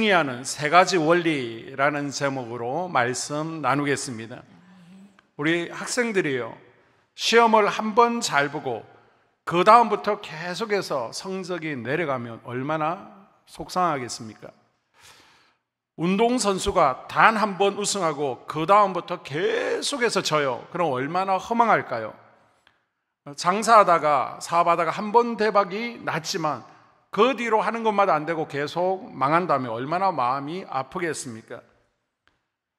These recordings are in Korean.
승리하는 세 가지 원리라는 제목으로 말씀 나누겠습니다. 우리 학생들이요, 시험을 한 번 잘 보고 그 다음부터 계속해서 성적이 내려가면 얼마나 속상하겠습니까? 운동선수가 단 한 번 우승하고 그 다음부터 계속해서 져요. 그럼 얼마나 허망할까요? 장사하다가 사업하다가 한 번 대박이 났지만 그 뒤로 하는 것마다 안 되고 계속 망한다면 얼마나 마음이 아프겠습니까?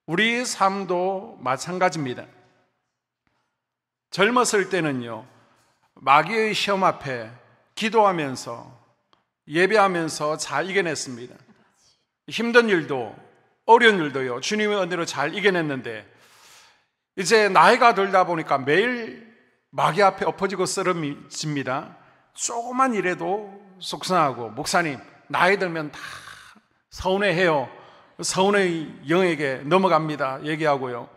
우리 삶도 마찬가지입니다. 젊었을 때는요, 마귀의 시험 앞에 기도하면서 예배하면서 잘 이겨냈습니다. 힘든 일도 어려운 일도요, 주님의 은혜로 잘 이겨냈는데 이제 나이가 들다 보니까 매일 마귀 앞에 엎어지고 쓰러집니다. 조그만 일에도 속상하고, 목사님 나이 들면 다 서운해해요. 서운의 영에게 넘어갑니다 얘기하고요,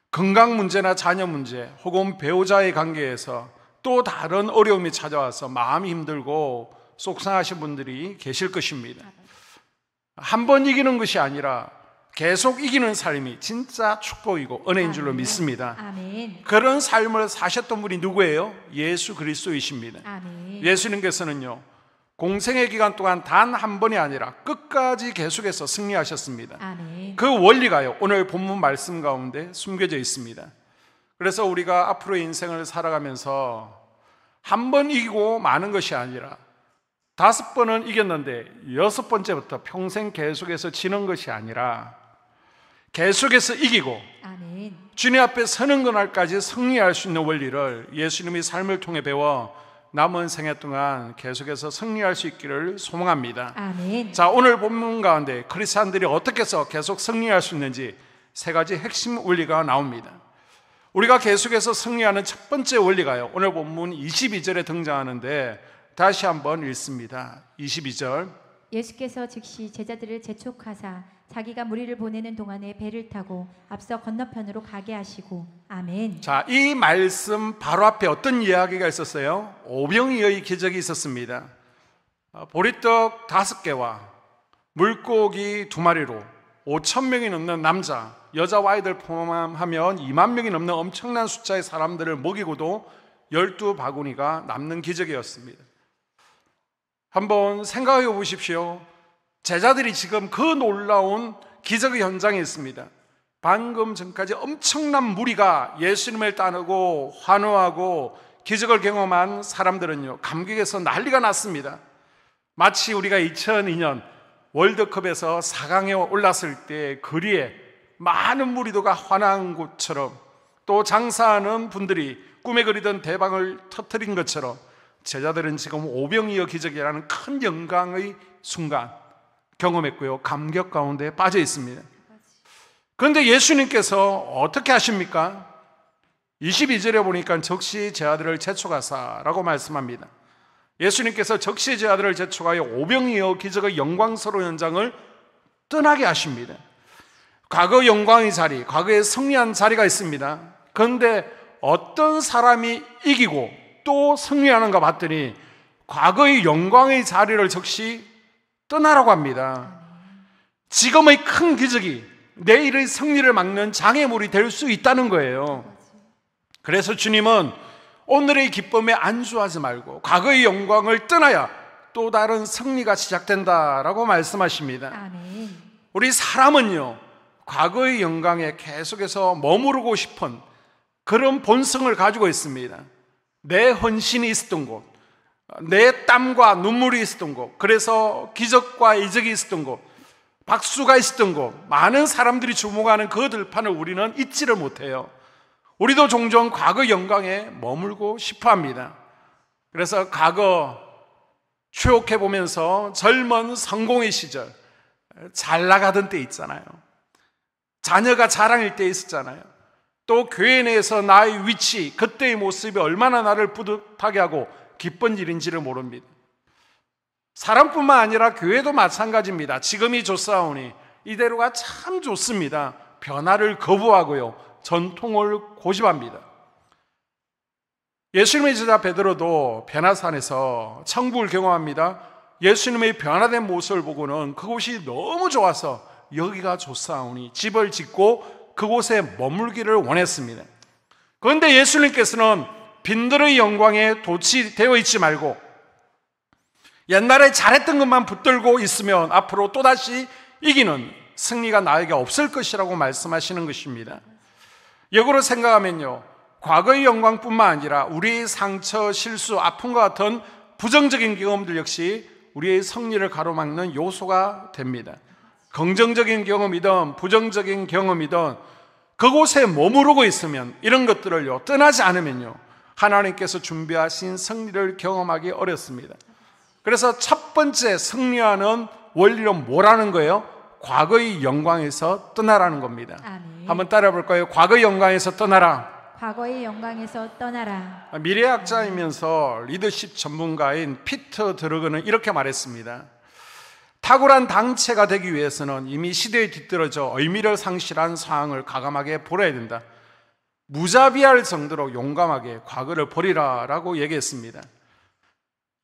건강 문제나 자녀 문제 혹은 배우자의 관계에서 또 다른 어려움이 찾아와서 마음이 힘들고 속상하신 분들이 계실 것입니다. 한 번 이기는 것이 아니라 계속 이기는 삶이 진짜 축복이고 은혜인 줄로 믿습니다. 아멘. 그런 삶을 사셨던 분이 누구예요? 예수 그리스도이십니다. 아멘. 예수님께서는요, 공생의 기간 동안 단 한 번이 아니라 끝까지 계속해서 승리하셨습니다. 아멘. 그 원리가요, 오늘 본문 말씀 가운데 숨겨져 있습니다. 그래서 우리가 앞으로의 인생을 살아가면서 한 번 이기고 마는 것이 아니라 5번은 이겼는데 6번째부터 평생 계속해서 지는 것이 아니라 계속해서 이기고 아멘. 주님 앞에 서는 그날까지 승리할 수 있는 원리를 예수님의 삶을 통해 배워 남은 생애 동안 계속해서 승리할 수 있기를 소망합니다. 아멘. 자, 오늘 본문 가운데 크리스찬들이 어떻게 해서 계속 승리할 수 있는지 세 가지 핵심 원리가 나옵니다. 우리가 계속해서 승리하는 첫 번째 원리가요, 오늘 본문 22절에 등장하는데 다시 한번 읽습니다. 22절. 예수께서 즉시 제자들을 재촉하사 자기가 무리를 보내는 동안에 배를 타고 앞서 건너편으로 가게 하시고. 아멘. 자, 이 말씀 바로 앞에 어떤 이야기가 있었어요? 오병이어의 기적이 있었습니다. 보리떡 5개와 물고기 2마리로 5,000명이 넘는 남자, 여자와 아이들 포함하면 2만 명이 넘는 엄청난 숫자의 사람들을 먹이고도 12바구니가 남는 기적이었습니다. 한번 생각해 보십시오. 제자들이 지금 그 놀라운 기적의 현장에 있습니다. 방금 전까지 엄청난 무리가 예수님을 따르고 환호하고 기적을 경험한 사람들은요, 감격에서 난리가 났습니다. 마치 우리가 2002년 월드컵에서 4강에 올랐을 때 거리에 많은 무리도가 환호한 것처럼, 또 장사하는 분들이 꿈에 그리던 대박을 터뜨린 것처럼 제자들은 지금 오병이어 기적이라는 큰 영광의 순간 경험했고요, 감격 가운데 빠져 있습니다. 그런데 예수님께서 어떻게 하십니까? 22절에 보니까 즉시 제 아들을 재촉하사라고 말씀합니다. 예수님께서 즉시 제 아들을 재촉하여 오병이어 기적의 영광스러운 현장을 떠나게 하십니다. 과거 영광의 자리, 과거에 승리한 자리가 있습니다. 그런데 어떤 사람이 이기고 또 승리하는가 봤더니 과거의 영광의 자리를 즉시 떠나라고 합니다. 지금의 큰 기적이 내일의 승리를 막는 장애물이 될 수 있다는 거예요. 그래서 주님은 오늘의 기쁨에 안주하지 말고 과거의 영광을 떠나야 또 다른 승리가 시작된다라고 말씀하십니다. 아멘. 우리 사람은요, 과거의 영광에 계속해서 머무르고 싶은 그런 본성을 가지고 있습니다. 내 헌신이 있었던 곳, 내 땀과 눈물이 있었던 곳, 그래서 기적과 이적이 있었던 곳, 박수가 있었던 곳, 많은 사람들이 주목하는 그 들판을 우리는 잊지를 못해요. 우리도 종종 과거 영광에 머물고 싶어 합니다. 그래서 과거 추억해 보면서 젊은 성공의 시절, 잘 나가던 때 있잖아요. 자녀가 자랑일 때 있었잖아요. 또 교회 내에서 나의 위치, 그때의 모습이 얼마나 나를 뿌듯하게 하고 기쁜 일인지를 모릅니다. 사람뿐만 아니라 교회도 마찬가지입니다. 지금이 좋사오니 이대로가 참 좋습니다. 변화를 거부하고요, 전통을 고집합니다. 예수님의 제자 베드로도 베나산에서 천국을 경험합니다. 예수님의 변화된 모습을 보고는 그곳이 너무 좋아서 여기가 좋사오니 집을 짓고 그곳에 머물기를 원했습니다. 그런데 예수님께서는 빈들의 영광에 도취되어 있지 말고 옛날에 잘했던 것만 붙들고 있으면 앞으로 또다시 이기는 승리가 나에게 없을 것이라고 말씀하시는 것입니다. 역으로 생각하면요, 과거의 영광뿐만 아니라 우리의 상처, 실수, 아픔과 같은 부정적인 경험들 역시 우리의 승리를 가로막는 요소가 됩니다. 긍정적인 경험이든 부정적인 경험이든 그곳에 머무르고 있으면, 이런 것들을요 떠나지 않으면요 하나님께서 준비하신 승리를 경험하기 어렵습니다. 그래서 첫 번째 승리하는 원리는 뭐라는 거예요? 과거의 영광에서 떠나라는 겁니다. 아멘. 한번 따라 볼까요? 과거의 영광에서 떠나라. 과거의 영광에서 떠나라. 미래학자이면서 리더십 전문가인 피터 드러그는 이렇게 말했습니다. 탁월한 당체가 되기 위해서는 이미 시대에 뒤떨어져 의미를 상실한 상황을 과감하게 버려야 된다. 무자비할 정도로 용감하게 과거를 버리라라고 얘기했습니다.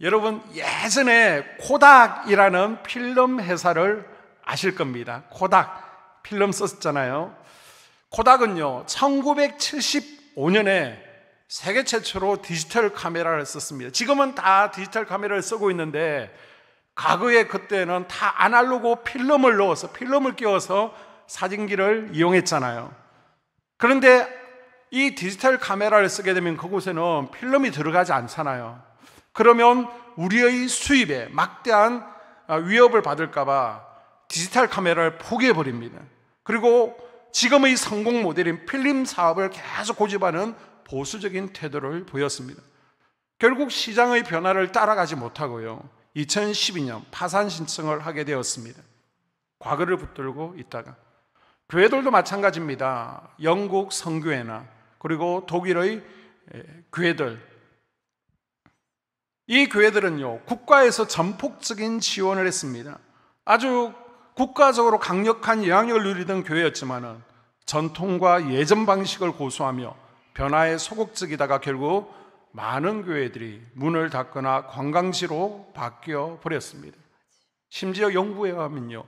여러분, 예전에 코닥이라는 필름 회사를 아실 겁니다. 코닥 필름 썼잖아요. 코닥은요 1975년에 세계 최초로 디지털 카메라를 썼습니다. 지금은 다 디지털 카메라를 쓰고 있는데 과거에 그때는 다 아날로그 필름을 넣어서, 필름을 끼워서 사진기를 이용했잖아요. 그런데 이 디지털 카메라를 쓰게 되면 그곳에는 필름이 들어가지 않잖아요. 그러면 우리의 수입에 막대한 위협을 받을까봐 디지털 카메라를 포기해버립니다. 그리고 지금의 성공 모델인 필름 사업을 계속 고집하는 보수적인 태도를 보였습니다. 결국 시장의 변화를 따라가지 못하고요 2012년 파산 신청을 하게 되었습니다. 과거를 붙들고 있다가 교회들도 마찬가지입니다. 영국 성교회나 그리고 독일의 교회들, 이 교회들은요 국가에서 전폭적인 지원을 했습니다. 아주 국가적으로 강력한 영향력을 누리던 교회였지만은 전통과 예전 방식을 고수하며 변화에 소극적이다가 결국 많은 교회들이 문을 닫거나 관광지로 바뀌어 버렸습니다. 심지어 영국에 가면요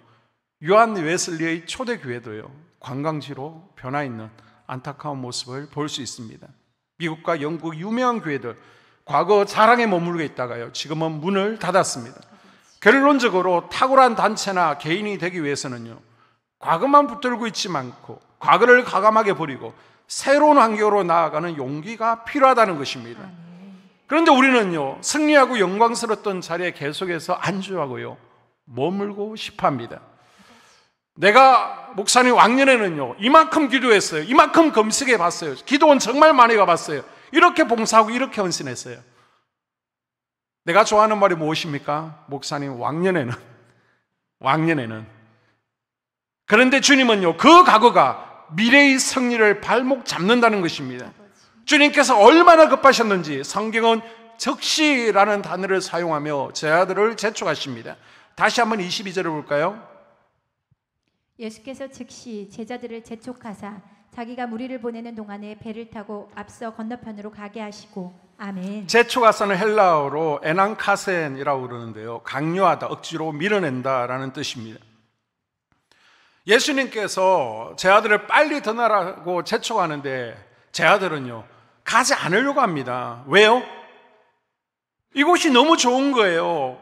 요한 웨슬리의 초대 교회도요 관광지로 변화 있는 안타까운 모습을 볼 수 있습니다. 미국과 영국 유명한 교회들 과거 자랑에 머물고 있다가요 지금은 문을 닫았습니다. 결론적으로 탁월한 단체나 개인이 되기 위해서는요 과거만 붙들고 있지 않고 과거를 과감하게 버리고 새로운 환경으로 나아가는 용기가 필요하다는 것입니다. 그런데 우리는요 승리하고 영광스러웠던 자리에 계속해서 안주하고요 머물고 싶어합니다. 내가 목사님 왕년에는요 이만큼 기도했어요, 이만큼 금식해 봤어요, 기도원 정말 많이 가봤어요, 이렇게 봉사하고 이렇게 헌신했어요. 내가 좋아하는 말이 무엇입니까? 목사님 왕년에는 그런데 주님은요 그 과거가 미래의 승리를 발목 잡는다는 것입니다. 주님께서 얼마나 급하셨는지 성경은 즉시라는 단어를 사용하며 제 아들을 재촉하십니다. 다시 한번 22절을 볼까요? 예수께서 즉시 제자들을 재촉하사 자기가 무리를 보내는 동안에 배를 타고 앞서 건너편으로 가게 하시고. 아멘. 재촉하사는 헬라어로 에난카센이라고 그러는데요 강요하다, 억지로 밀어낸다라는 뜻입니다. 예수님께서 제 아들을 빨리 떠나라고 재촉하는데 제 아들은요 가지 않으려고 합니다. 왜요? 이곳이 너무 좋은 거예요.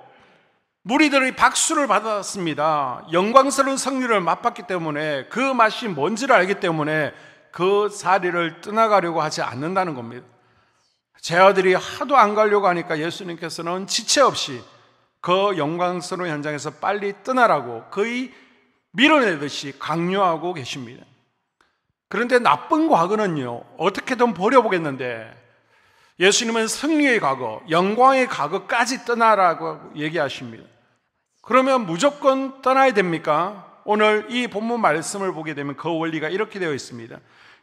무리들의 박수를 받았습니다. 영광스러운 승리를 맛봤기 때문에 그 맛이 뭔지를 알기 때문에 그 자리를 떠나가려고 하지 않는다는 겁니다. 제 아들이 하도 안 가려고 하니까 예수님께서는 지체 없이 그 영광스러운 현장에서 빨리 떠나라고 거의 밀어내듯이 강요하고 계십니다. 그런데 나쁜 과거는요 어떻게든 버려보겠는데 예수님은 승리의 과거, 영광의 과거까지 떠나라고 얘기하십니다. 그러면 무조건 떠나야 됩니까? 오늘 이 본문 말씀을 보게 되면 그 원리가 이렇게 되어 있습니다.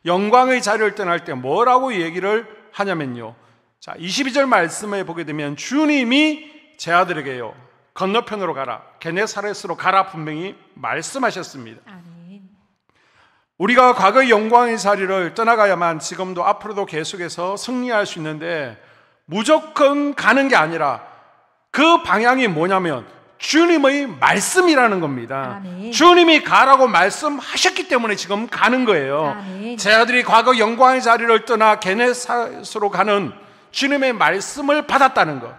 영광의 자리를 떠날 때 뭐라고 얘기를 하냐면요 자 22절 말씀을 보게 되면 주님이 제 아들에게요 건너편으로 가라, 게네사렛으로 가라 분명히 말씀하셨습니다. 아멘. 우리가 과거의 영광의 자리를 떠나가야만 지금도 앞으로도 계속해서 승리할 수 있는데 무조건 가는 게 아니라 그 방향이 뭐냐면 주님의 말씀이라는 겁니다. 아멘. 주님이 가라고 말씀하셨기 때문에 지금 가는 거예요. 아멘. 제 아들이 과거 영광의 자리를 떠나 게네사렛으로 가는 주님의 말씀을 받았다는 것,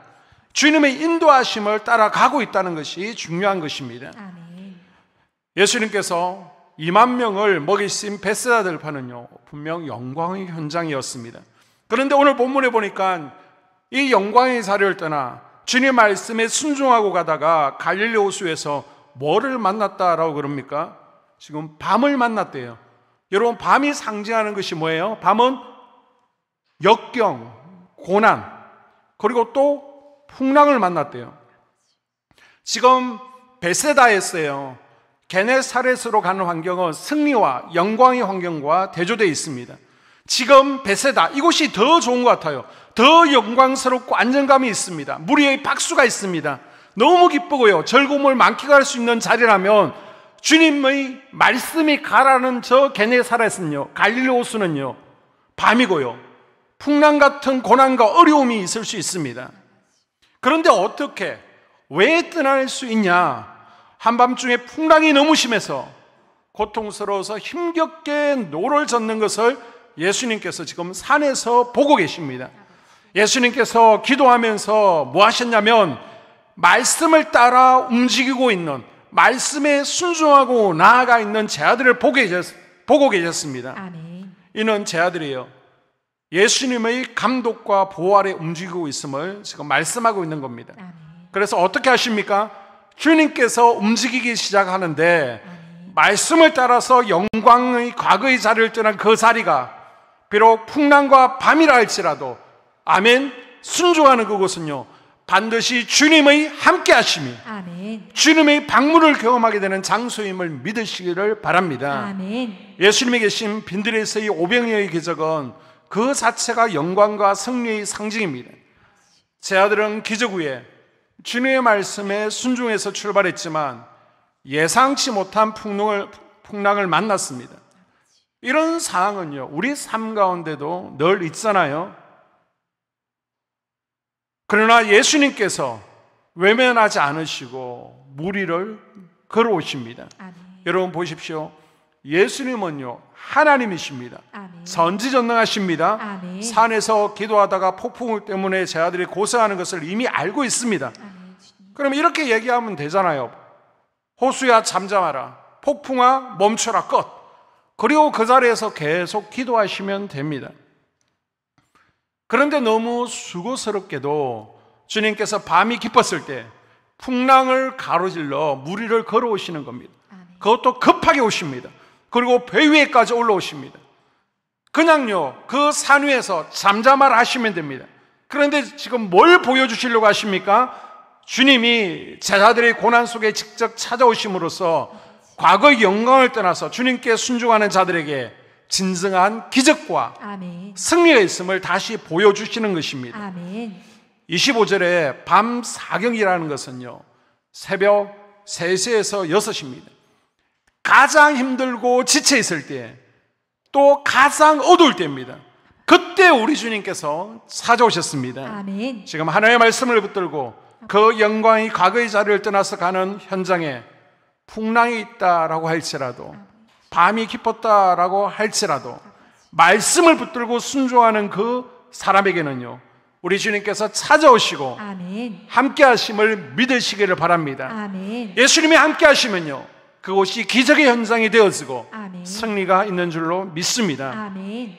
주님의 인도하심을 따라가고 있다는 것이 중요한 것입니다. 아멘. 예수님께서 2만 명을 먹이신 베세다 들판은요, 분명 영광의 현장이었습니다. 그런데 오늘 본문에 보니까 이 영광의 자리를 떠나 주님 말씀에 순종하고 가다가 갈릴리 호수에서 뭐를 만났다라고 그럽니까? 지금 밤을 만났대요. 여러분, 밤이 상징하는 것이 뭐예요? 밤은 역경, 고난, 그리고 또 풍랑을 만났대요. 지금 베세다에서요, 게네사렛으로 가는 환경은 승리와 영광의 환경과 대조되어 있습니다. 지금 베세다, 이곳이 더 좋은 것 같아요. 더 영광스럽고 안정감이 있습니다. 무리의 박수가 있습니다. 너무 기쁘고요, 즐거움을 만끽할 수 있는 자리라면 주님의 말씀이 가라는 저 게네사렛은요, 갈릴리 호수는요, 밤이고요, 풍랑 같은 고난과 어려움이 있을 수 있습니다. 그런데 어떻게, 왜 떠날 수 있냐? 한밤중에 풍랑이 너무 심해서 고통스러워서 힘겹게 노를 젓는 것을 예수님께서 지금 산에서 보고 계십니다. 예수님께서 기도하면서 뭐 하셨냐면 말씀을 따라 움직이고 있는, 말씀에 순종하고 나아가 있는 제 아들을 보고 계셨습니다. 아멘. 이는 제 아들이에요. 예수님의 감독과 보호 아래 움직이고 있음을 지금 말씀하고 있는 겁니다. 아멘. 그래서 어떻게 하십니까? 주님께서 움직이기 시작하는데 말씀을 따라서 영광의 과거의 자리를 떠난 그 자리가 비록 풍랑과 밤이라 할지라도, 아멘, 순종하는 그곳은요, 반드시 주님의 함께 하심이, 아멘. 주님의 방문을 경험하게 되는 장소임을 믿으시기를 바랍니다. 아멘. 예수님이 계신 빈들에서의 오병이어의 기적은 그 자체가 영광과 승리의 상징입니다. 제 아들은 기적 후에 주님의 말씀에 순종해서 출발했지만 예상치 못한 풍랑을 만났습니다. 이런 상황은요, 우리 삶 가운데도 늘 있잖아요. 그러나 예수님께서 외면하지 않으시고 무리를 걸어오십니다. 아멘. 여러분 보십시오. 예수님은요, 하나님이십니다. 아멘. 전지전능하십니다. 아멘. 산에서 기도하다가 폭풍 때문에 제 아들이 고생하는 것을 이미 알고 있습니다. 아멘. 주님. 그럼 이렇게 얘기하면 되잖아요. 호수야 잠잠하라, 폭풍아 멈춰라, 끝. 그리고 그 자리에서 계속 기도하시면 됩니다. 그런데 너무 수고스럽게도 주님께서 밤이 깊었을 때 풍랑을 가로질러 무리를 걸어오시는 겁니다. 아멘. 그것도 급하게 오십니다. 그리고 배 위에까지 올라오십니다. 그냥요, 그 산 위에서 잠잠하라 하시면 됩니다. 그런데 지금 뭘 보여주시려고 하십니까? 주님이 제자들의 고난 속에 직접 찾아오심으로써 과거의 영광을 떠나서 주님께 순종하는 자들에게 진정한 기적과 아멘. 승리가 있음을 다시 보여주시는 것입니다. 아멘. 25절에 밤 사경이라는 것은요, 새벽 3시에서 6시입니다. 가장 힘들고 지쳐 있을 때, 또 가장 어두울 때입니다. 그때 우리 주님께서 찾아오셨습니다. 아멘. 지금 하나님의 말씀을 붙들고 그 영광이 과거의 자리를 떠나서 가는 현장에 풍랑이 있다라고 할지라도, 밤이 깊었다라고 할지라도 말씀을 붙들고 순종하는 그 사람에게는요, 우리 주님께서 찾아오시고 아멘. 함께 하심을 믿으시기를 바랍니다. 아멘. 예수님이 함께 하시면요, 그곳이 기적의 현장이 되어지고 아멘. 승리가 있는 줄로 믿습니다. 아멘.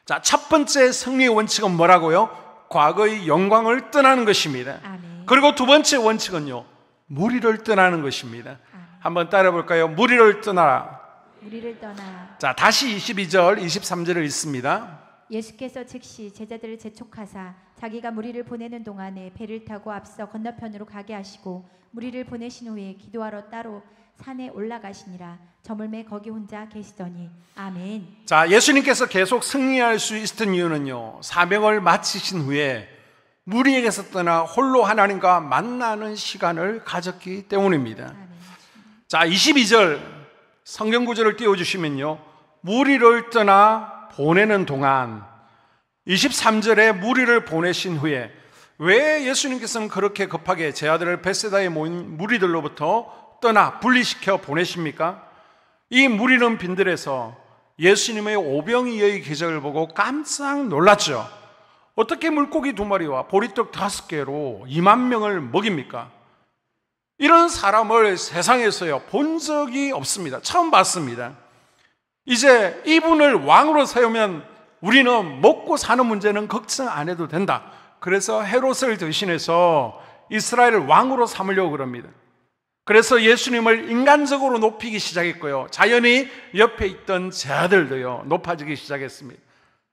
자, 첫 번째 승리의 원칙은 뭐라고요? 과거의 영광을 떠나는 것입니다. 아멘. 그리고 두 번째 원칙은요, 무리를 떠나는 것입니다. 한번 따라 볼까요? 무리를 떠나라. 우리를 떠나. 자, 다시 22절, 23절을 읽습니다. 예수께서 즉시 제자들을 재촉하사 자기가 무리를 보내는 동안에 배를 타고 앞서 건너편으로 가게 하시고 무리를 보내신 후에 기도하러 따로 산에 올라가시니라. 저물매 거기 혼자 계시더니. 아멘. 자, 예수님께서 계속 승리할 수 있었던 이유는요, 사명을 마치신 후에 무리에게서 떠나 홀로 하나님과 만나는 시간을 가졌기 때문입니다. 아멘. 자, 22절 성경 구절을 띄워주시면요, 무리를 떠나 보내는 동안, 23절에 무리를 보내신 후에, 왜 예수님께서는 그렇게 급하게 제 아들을 벳세다에 모인 무리들로부터 떠나 분리시켜 보내십니까? 이 무리는 빈들에서 예수님의 오병이어의 기적을 보고 깜짝 놀랐죠. 어떻게 물고기 2마리와 보리떡 5개로 2만 명을 먹입니까? 이런 사람을 세상에서요 본 적이 없습니다. 처음 봤습니다. 이제 이분을 왕으로 세우면 우리는 먹고 사는 문제는 걱정 안 해도 된다. 그래서 헤롯을 대신해서 이스라엘을 왕으로 삼으려고 그럽니다. 그래서 예수님을 인간적으로 높이기 시작했고요, 자연히 옆에 있던 제 아들도요 높아지기 시작했습니다.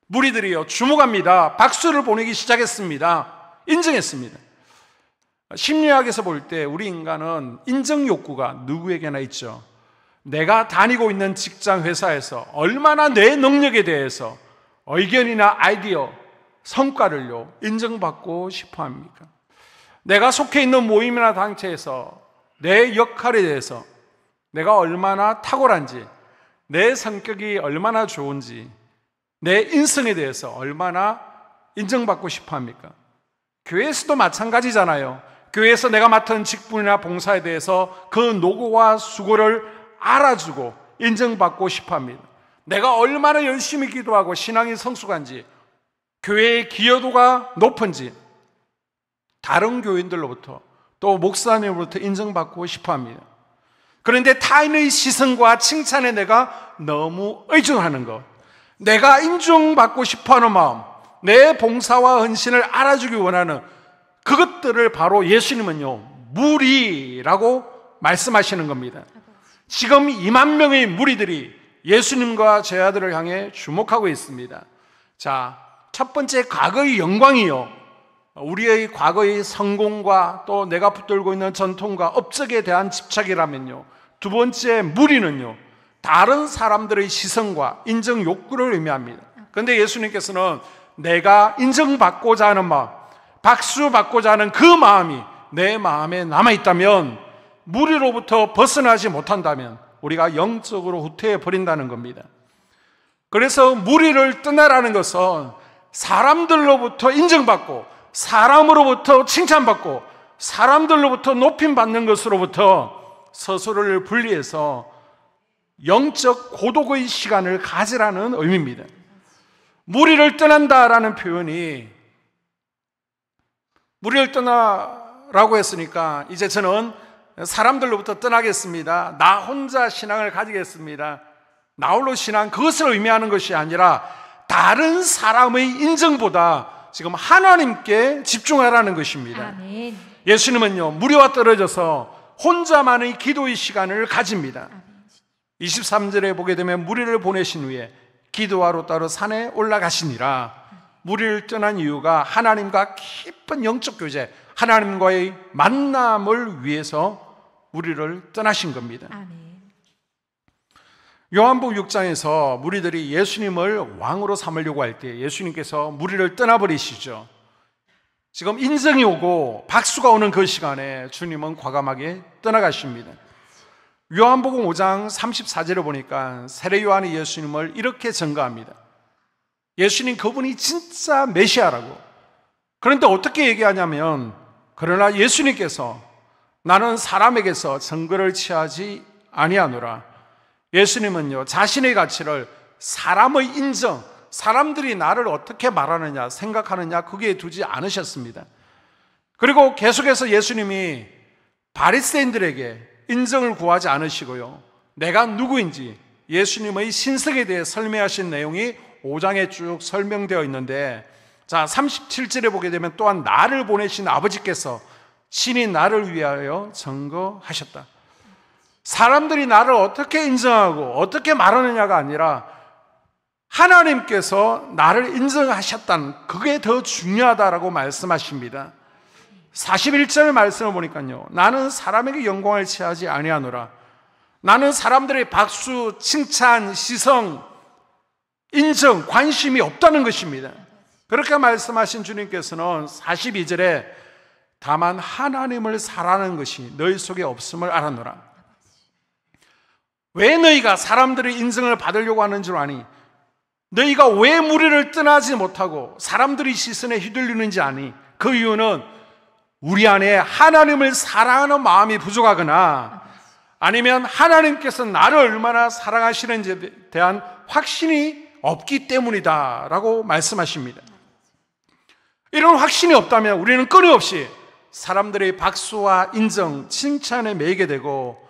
무리들이요 주목합니다. 박수를 보내기 시작했습니다. 인정했습니다. 심리학에서 볼 때 우리 인간은 인정 욕구가 누구에게나 있죠. 내가 다니고 있는 직장, 회사에서 얼마나 내 능력에 대해서 의견이나 아이디어, 성과를요 인정받고 싶어 합니까? 내가 속해 있는 모임이나 단체에서 내 역할에 대해서 내가 얼마나 탁월한지, 내 성격이 얼마나 좋은지, 내 인성에 대해서 얼마나 인정받고 싶어 합니까? 교회에서도 마찬가지잖아요. 교회에서 내가 맡은 직분이나 봉사에 대해서 그 노고와 수고를 알아주고 인정받고 싶어 합니다. 내가 얼마나 열심히 기도하고 신앙이 성숙한지, 교회의 기여도가 높은지 다른 교인들로부터 또 목사님으로부터 인정받고 싶어 합니다. 그런데 타인의 시선과 칭찬에 내가 너무 의존하는 것, 내가 인정받고 싶어하는 마음, 내 봉사와 헌신을 알아주기 원하는 그것들을 바로 예수님은요 무리라고 말씀하시는 겁니다. 지금 2만 명의 무리들이 예수님과 제 아들을 향해 주목하고 있습니다. 자, 첫 번째 과거의 영광이요, 우리의 과거의 성공과 또 내가 붙들고 있는 전통과 업적에 대한 집착이라면요, 두 번째 무리는요 다른 사람들의 시선과 인정 욕구를 의미합니다. 그런데 예수님께서는 내가 인정받고자 하는 마음, 박수 받고자 하는 그 마음이 내 마음에 남아있다면, 무리로부터 벗어나지 못한다면 우리가 영적으로 후퇴해 버린다는 겁니다. 그래서 무리를 떠나라는 것은 사람들로부터 인정받고, 사람으로부터 칭찬받고, 사람들로부터 높임받는 것으로부터 스스로를 분리해서 영적 고독의 시간을 가지라는 의미입니다. 무리를 떠난다라는 표현이, 무리를 떠나라고 했으니까 이제 저는 사람들로부터 떠나겠습니다, 나 혼자 신앙을 가지겠습니다, 나 홀로 신앙, 그것을 의미하는 것이 아니라 다른 사람의 인정보다 지금 하나님께 집중하라는 것입니다. 아멘. 예수님은요 무리와 떨어져서 혼자만의 기도의 시간을 가집니다. 23절에 보게 되면 무리를 보내신 후에 기도하러 따로 산에 올라가시니라. 무리를 떠난 이유가 하나님과 깊은 영적 교제, 하나님과의 만남을 위해서 무리를 떠나신 겁니다. 아멘. 요한복음 6장에서 무리들이 예수님을 왕으로 삼으려고 할 때 예수님께서 무리를 떠나버리시죠. 지금 인정이 오고 박수가 오는 그 시간에 주님은 과감하게 떠나가십니다. 요한복음 5장 34절을 보니까 세례 요한이 예수님을 이렇게 증거합니다. 예수님 그분이 진짜 메시아라고. 그런데 어떻게 얘기하냐면, 그러나 예수님께서 나는 사람에게서 증거를 취하지 아니하노라. 예수님은요 자신의 가치를 사람의 인정, 사람들이 나를 어떻게 말하느냐 생각하느냐 거기에 두지 않으셨습니다. 그리고 계속해서 예수님이 바리새인들에게 인정을 구하지 않으시고요, 내가 누구인지 예수님의 신성에 대해 설명하신 내용이 5장에 쭉 설명되어 있는데, 자 37절에 보게 되면 또한 나를 보내신 아버지께서 친히 나를 위하여 증거하셨다. 사람들이 나를 어떻게 인정하고 어떻게 말하느냐가 아니라 하나님께서 나를 인정하셨다는, 그게 더 중요하다라고 말씀하십니다. 41절 말씀을 보니까요, 나는 사람에게 영광을 취하지 아니하노라. 나는 사람들의 박수, 칭찬, 시성, 인정, 관심이 없다는 것입니다. 그렇게 말씀하신 주님께서는 42절에 다만 하나님을 사랑하는 것이 너희 속에 없음을 알아노라. 왜 너희가 사람들의 인정을 받으려고 하는 줄 아니? 너희가 왜 무리를 떠나지 못하고 사람들의 시선에 휘둘리는지 아니? 그 이유는 우리 안에 하나님을 사랑하는 마음이 부족하거나 아니면 하나님께서 나를 얼마나 사랑하시는지에 대한 확신이 없기 때문이다 라고 말씀하십니다. 이런 확신이 없다면 우리는 끊임없이 사람들의 박수와 인정, 칭찬에 매이게 되고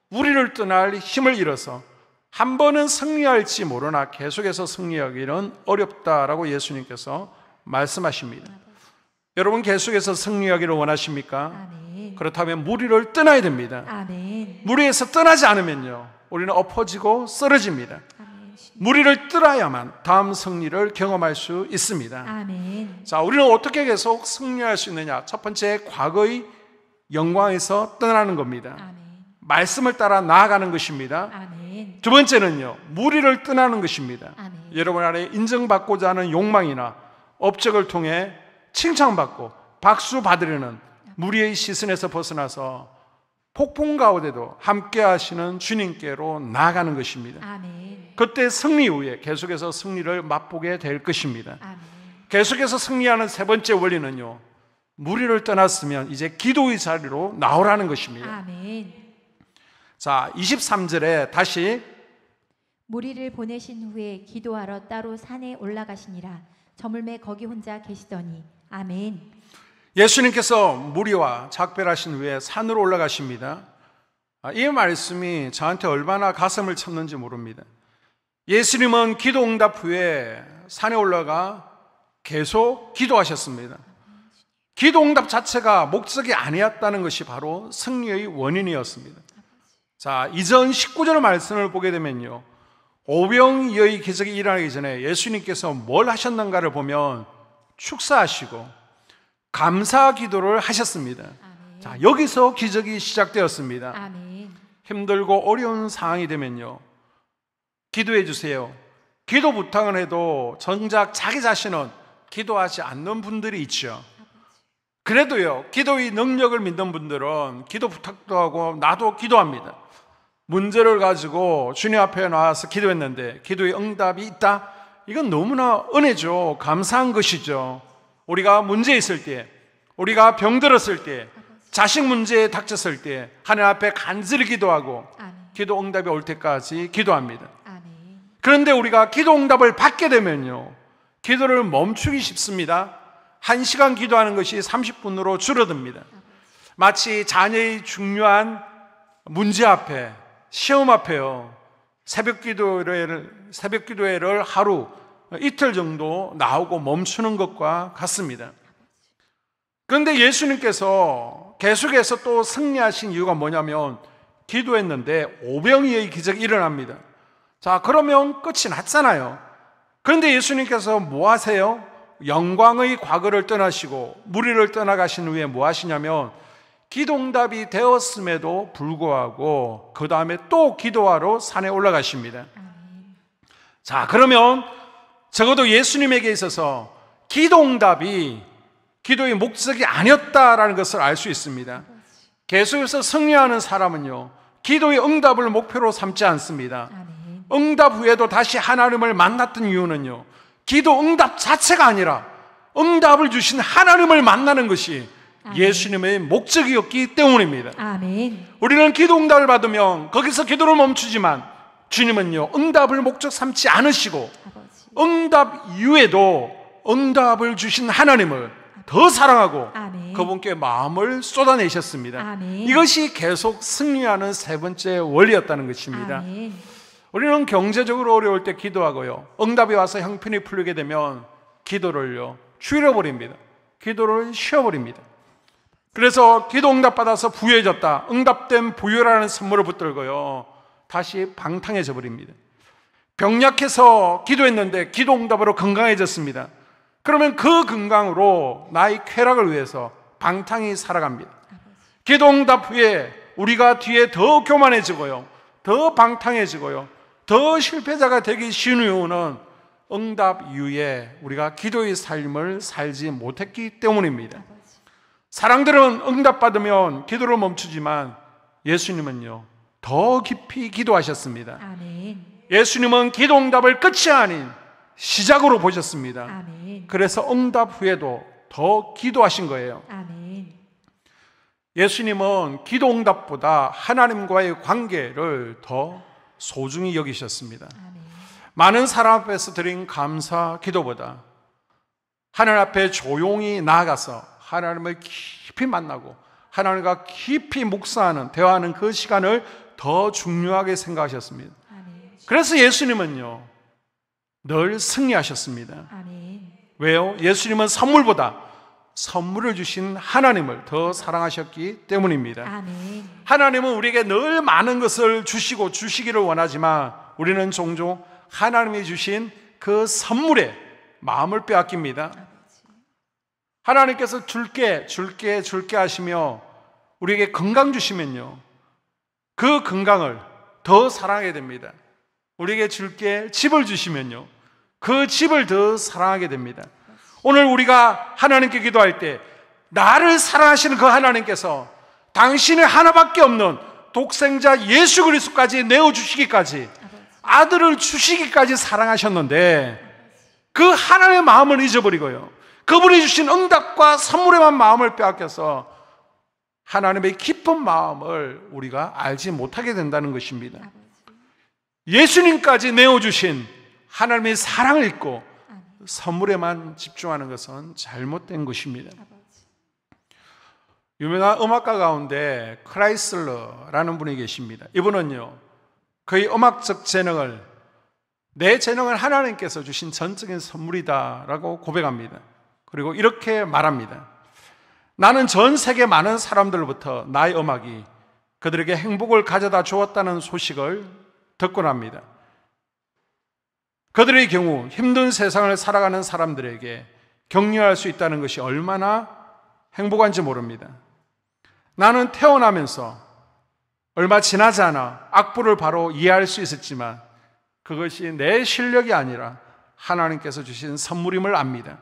우리를 떠날 힘을 잃어서 한 번은 승리할지 모르나 계속해서 승리하기는 어렵다라고 예수님께서 말씀하십니다. 여러분 계속해서 승리하기를 원하십니까? 아멘. 그렇다면 무리를 떠나야 됩니다. 아멘. 무리에서 떠나지 않으면요 우리는 엎어지고 쓰러집니다. 아멘. 무리를 떠나야만 다음 승리를 경험할 수 있습니다. 아멘. 자, 우리는 어떻게 계속 승리할 수 있느냐? 첫 번째, 과거의 영광에서 떠나는 겁니다. 아멘. 말씀을 따라 나아가는 것입니다. 아멘. 두 번째는요, 무리를 떠나는 것입니다. 아멘. 여러분 안에 인정받고자 하는 욕망이나 업적을 통해 칭찬받고 박수 받으려는 무리의 시선에서 벗어나서 폭풍 가운데도 함께 하시는 주님께로 나아가는 것입니다. 아멘. 그때 승리 후에 계속해서 승리를 맛보게 될 것입니다. 아멘. 계속해서 승리하는 세 번째 원리는요, 무리를 떠났으면 이제 기도의 자리로 나오라는 것입니다. 아멘. 자, 23절에 다시 무리를 보내신 후에 기도하러 따로 산에 올라가시니라. 저물매 거기 혼자 계시더니. 아멘. 예수님께서 무리와 작별하신 후에 산으로 올라가십니다. 이 말씀이 저한테 얼마나 가슴을 쳤는지 모릅니다. 예수님은 기도 응답 후에 산에 올라가 계속 기도하셨습니다. 기도 응답 자체가 목적이 아니었다는 것이 바로 승리의 원인이었습니다. 자, 이전 19절 말씀을 보게 되면요, 오병이어의 기적이 일어나기 전에 예수님께서 뭘 하셨는가를 보면 축사하시고 감사 기도를 하셨습니다. 아멘. 자, 여기서 기적이 시작되었습니다. 아멘. 힘들고 어려운 상황이 되면요, 기도해 주세요. 기도 부탁을 해도 정작 자기 자신은 기도하지 않는 분들이 있죠. 그래도요, 기도의 능력을 믿는 분들은 기도 부탁도 하고 나도 기도합니다. 문제를 가지고 주님 앞에 나와서 기도했는데 기도의 응답이 있다? 이건 너무나 은혜죠. 감사한 것이죠. 우리가 문제 있을 때, 우리가 병들었을 때, 자식 문제에 닥쳤을 때 하나님 앞에 간절히 기도하고 아멘. 기도 응답이 올 때까지 기도합니다. 아멘. 그런데 우리가 기도 응답을 받게 되면요, 기도를 멈추기 쉽습니다. 1시간 기도하는 것이 30분으로 줄어듭니다. 마치 자녀의 중요한 문제 앞에, 시험 앞에요, 새벽 기도회를 하루, 이틀 정도 나오고 멈추는 것과 같습니다. 그런데 예수님께서 계속해서 또 승리하신 이유가 뭐냐면 기도했는데 오병이어의 기적이 일어납니다. 자, 그러면 끝이 났잖아요. 그런데 예수님께서 뭐 하세요? 영광의 과거를 떠나시고 무리를 떠나가신 후에 뭐 하시냐면 기도 응답이 되었음에도 불구하고 그 다음에 또 기도하러 산에 올라가십니다. 자, 그러면 적어도 예수님에게 있어서 기도 응답이 기도의 목적이 아니었다라는 것을 알 수 있습니다. 계속해서 승리하는 사람은요, 기도의 응답을 목표로 삼지 않습니다. 아멘. 응답 후에도 다시 하나님을 만났던 이유는요, 기도 응답 자체가 아니라 응답을 주신 하나님을 만나는 것이 아멘. 예수님의 목적이었기 때문입니다. 아멘. 우리는 기도 응답을 받으면 거기서 기도를 멈추지만 주님은요, 응답을 목적 삼지 않으시고 아버지. 응답 이후에도 응답을 주신 하나님을 더 사랑하고 아멘. 그분께 마음을 쏟아내셨습니다. 아멘. 이것이 계속 승리하는 세 번째 원리였다는 것입니다. 아멘. 우리는 경제적으로 어려울 때 기도하고요, 응답이 와서 형편이 풀리게 되면 기도를요 줄여버립니다. 기도를 쉬어버립니다. 그래서 기도 응답 받아서 부유해졌다, 응답된 부유라는 선물을 붙들고요 다시 방탕해져 버립니다. 병약해서 기도했는데 기도 응답으로 건강해졌습니다. 그러면 그 건강으로 나의 쾌락을 위해서 방탕히 살아갑니다. 기도 응답 후에 우리가 뒤에 더 교만해지고요, 더 방탕해지고요, 더 실패자가 되기 쉬운 이유는 응답 이후에 우리가 기도의 삶을 살지 못했기 때문입니다. 사람들은 응답 받으면 기도를 멈추지만 예수님은요 더 깊이 기도하셨습니다. 아멘. 예수님은 기도 응답을 끝이 아닌 시작으로 보셨습니다. 아멘. 그래서 응답 후에도 더 기도하신 거예요. 아멘. 예수님은 기도응답보다 하나님과의 관계를 더 소중히 여기셨습니다. 아멘. 많은 사람 앞에서 드린 감사 기도보다 하나님 앞에 조용히 나아가서 하나님을 깊이 만나고 하나님과 깊이 묵상하는, 대화하는 그 시간을 더 중요하게 생각하셨습니다. 아멘. 그래서 예수님은요, 늘 승리하셨습니다. 아멘. 왜요? 예수님은 선물을 주신 하나님을 더 사랑하셨기 때문입니다. 아멘. 하나님은 우리에게 늘 많은 것을 주시고 주시기를 원하지만 우리는 종종 하나님이 주신 그 선물에 마음을 빼앗깁니다. 하나님께서 줄게 하시며 우리에게 건강 주시면요, 그 건강을 더 사랑하게 됩니다. 우리에게 줄게 집을 주시면요, 그 집을 더 사랑하게 됩니다. 오늘 우리가 하나님께 기도할 때 나를 사랑하시는 그 하나님께서 당신의 하나밖에 없는 독생자 예수 그리스도까지 내어주시기까지, 아들을 주시기까지 사랑하셨는데 그 하나님의 마음을 잊어버리고요, 그분이 주신 응답과 선물에만 마음을 빼앗겨서 하나님의 깊은 마음을 우리가 알지 못하게 된다는 것입니다. 예수님까지 내어주신 하나님의 사랑을 잊고 선물에만 집중하는 것은 잘못된 것입니다. 유명한 음악가 가운데 크라이슬러라는 분이 계십니다. 이분은요, 그의 음악적 재능을, 내 재능은 하나님께서 주신 전적인 선물이다라고 고백합니다. 그리고 이렇게 말합니다. 나는 전 세계 많은 사람들로부터 나의 음악이 그들에게 행복을 가져다 주었다는 소식을 듣곤 합니다. 그들의 경우 힘든 세상을 살아가는 사람들에게 격려할 수 있다는 것이 얼마나 행복한지 모릅니다. 나는 태어나면서 얼마 지나지 않아 악보를 바로 이해할 수 있었지만 그것이 내 실력이 아니라 하나님께서 주신 선물임을 압니다.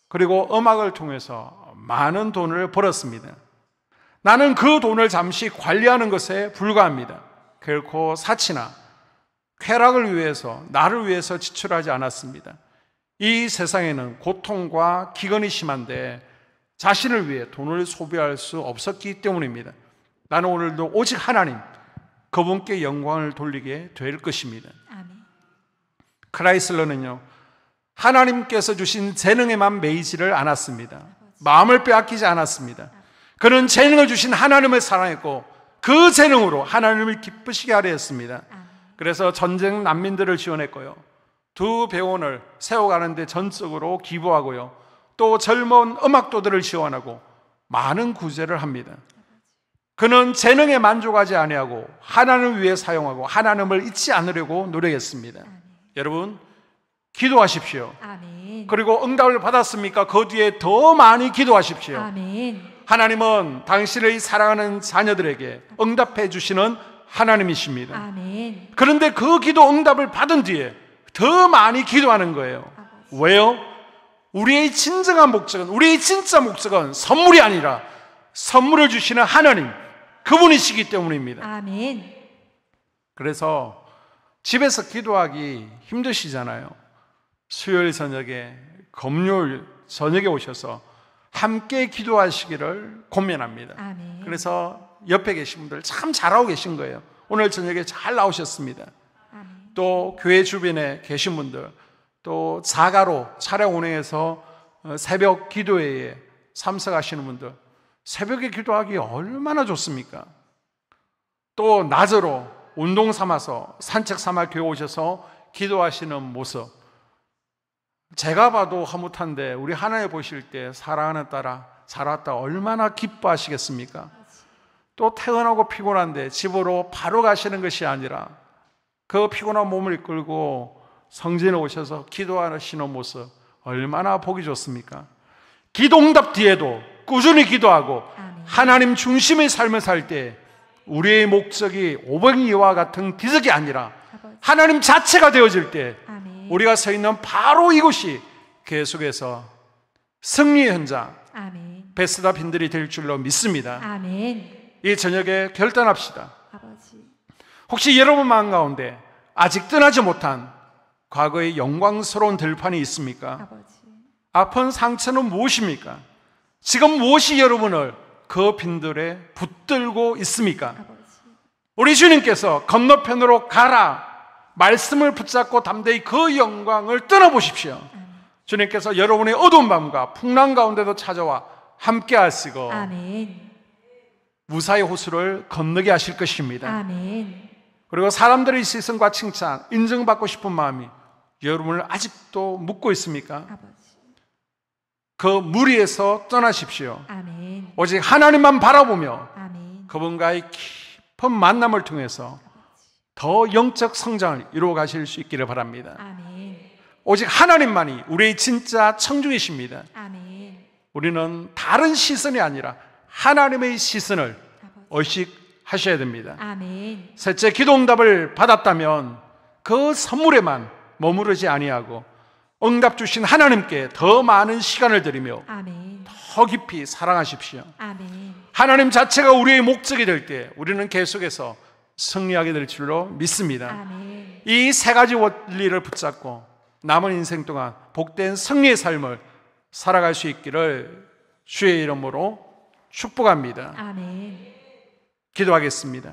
그리고 음악을 통해서 많은 돈을 벌었습니다. 나는 그 돈을 잠시 관리하는 것에 불과합니다. 결코 사치나 쾌락을 위해서, 나를 위해서 지출하지 않았습니다. 이 세상에는 고통과 기근이 심한데 자신을 위해 돈을 소비할 수 없었기 때문입니다. 나는 오늘도 오직 하나님, 그분께 영광을 돌리게 될 것입니다. 아멘. 크라이슬러는요, 하나님께서 주신 재능에만 매이지를 않았습니다. 마음을 빼앗기지 않았습니다. 그는 재능을 주신 하나님을 사랑했고 그 재능으로 하나님을 기쁘시게 하려 했습니다. 그래서 전쟁 난민들을 지원했고요, 두 병원을 세워가는데 전적으로 기부하고요, 또 젊은 음악도들을 지원하고 많은 구제를 합니다. 그는 재능에 만족하지 아니하고 하나님을 위해 사용하고 하나님을 잊지 않으려고 노력했습니다. 여러분, 기도하십시오. 아멘. 그리고 응답을 받았습니까? 그 뒤에 더 많이 기도하십시오. 아멘. 하나님은 당신의 사랑하는 자녀들에게 응답해 주시는 하나님이십니다. 아멘. 그런데 그 기도 응답을 받은 뒤에 더 많이 기도하는 거예요. 왜요? 우리의 진정한 목적은, 우리의 진짜 목적은 선물이 아니라 선물을 주시는 하나님, 그분이시기 때문입니다. 아멘. 그래서 집에서 기도하기 힘드시잖아요. 수요일 저녁에, 금요일 저녁에 오셔서 함께 기도하시기를 권면합니다. 아멘. 그래서 옆에 계신 분들 참 잘하고 계신 거예요. 오늘 저녁에 잘 나오셨습니다. 아멘. 또 교회 주변에 계신 분들, 또 자가로 차량 운행해서 새벽 기도회에 참석하시는 분들, 새벽에 기도하기 얼마나 좋습니까? 또 낮으로 운동 삼아서, 산책 삼아 교회 오셔서 기도하시는 모습, 제가 봐도 허무한데 우리 하나님 보실 때 사랑하는 딸아 잘 왔다 얼마나 기뻐하시겠습니까? 또 퇴근하고 피곤한데 집으로 바로 가시는 것이 아니라 그 피곤한 몸을 이끌고 성전에 오셔서 기도하시는 모습 얼마나 보기 좋습니까? 기도 응답 뒤에도 꾸준히 기도하고 하나님 중심의 삶을 살 때 우리의 목적이 오병이와 같은 기적이 아니라 하나님 자체가 되어질 때 우리가 서 있는 바로 이곳이 계속해서 승리의 현장, 베스다 빈들이 될 줄로 믿습니다. 아멘. 이 저녁에 결단합시다. 아버지. 혹시 여러분 마음 가운데 아직 떠나지 못한 과거의 영광스러운 들판이 있습니까? 아버지. 아픈 상처는 무엇입니까? 지금 무엇이 여러분을 그 빈들에 붙들고 있습니까? 아버지. 우리 주님께서 건너편으로 가라 말씀을 붙잡고 담대히 그 영광을 떠나보십시오. 주님께서 여러분의 어두운 밤과 풍랑 가운데도 찾아와 함께 하시고 아멘. 무사히 호수를 건너게 하실 것입니다. 아멘. 그리고 사람들의 시선과 칭찬, 인정받고 싶은 마음이 여러분을 아직도 묻고 있습니까? 아버지. 그 무리에서 떠나십시오. 아멘. 오직 하나님만 바라보며 아멘. 그분과의 깊은 만남을 통해서 더 영적 성장을 이루어 가실 수 있기를 바랍니다. 아멘. 오직 하나님만이 우리의 진짜 청중이십니다. 아멘. 우리는 다른 시선이 아니라 하나님의 시선을 아버지. 의식하셔야 됩니다. 아멘. 셋째, 기도응답을 받았다면 그 선물에만 머무르지 아니하고 응답 주신 하나님께 더 많은 시간을 드리며 아멘. 더 깊이 사랑하십시오. 아멘. 하나님 자체가 우리의 목적이 될 때 우리는 계속해서 승리하게 될 줄로 믿습니다. 아멘. 이 세 가지 원리를 붙잡고 남은 인생 동안 복된 승리의 삶을 살아갈 수 있기를 주의 이름으로 축복합니다. 아멘. 기도하겠습니다.